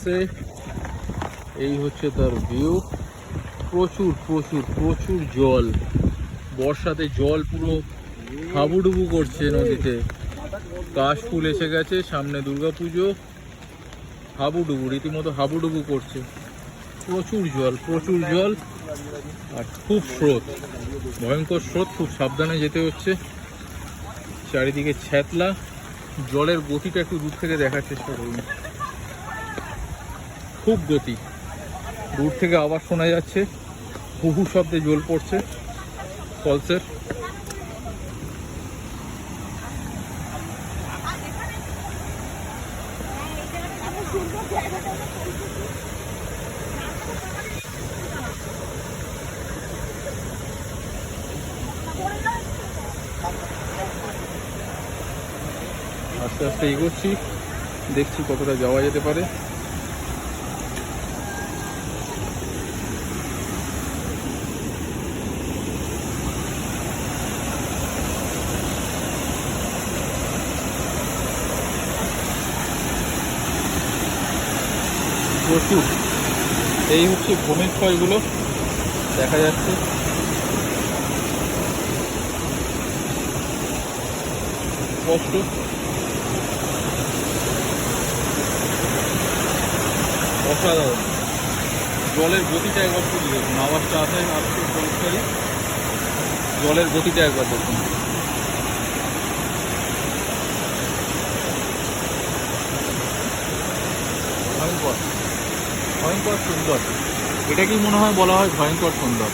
আসছে। এই হচ্ছে তার ভিউ। প্রচুর প্রচুর প্রচুর জল, বর্ষাতে জল পুরো হাবুডুবু করছে নদীতে। কাশ ফুল এসে গেছে, সামনে দুর্গাপুজো, হাবুডুবু রীতিমতো হাবুডুবু করছে। প্রচুর জল প্রচুর জল, আর খুব স্রোত, ভয়ঙ্কর স্রোত, খুব সাবধানে যেতে হচ্ছে। চারিদিকে ছ্যাতলা, জলের গতিটা একটু দূর থেকে দেখার চেষ্টা করুন। খুব গতি, দূর থেকে আবার শোনা যাচ্ছে হুহু শব্দে জল পড়ছে ফলসের। আস্তে আস্তে এগোচ্ছি, দেখছি কতটা যাওয়া যেতে পারে। প্রচুর, এই হচ্ছে ভূমির ক্ষয়গুলো দেখা যাচ্ছে। কষ্ট, অসাধারণ। জলের গতিটা একবার শুধু দেখুন, আওয়াজটা আসে আসছে পরিষ্কারই। জলের গতিটা একবার দেখুন। ভয়ঙ্কর, ভয়ঙ্কর সুন্দর। এটাকেই মনে হয় বলা হয় ভয়ঙ্কর সুন্দর।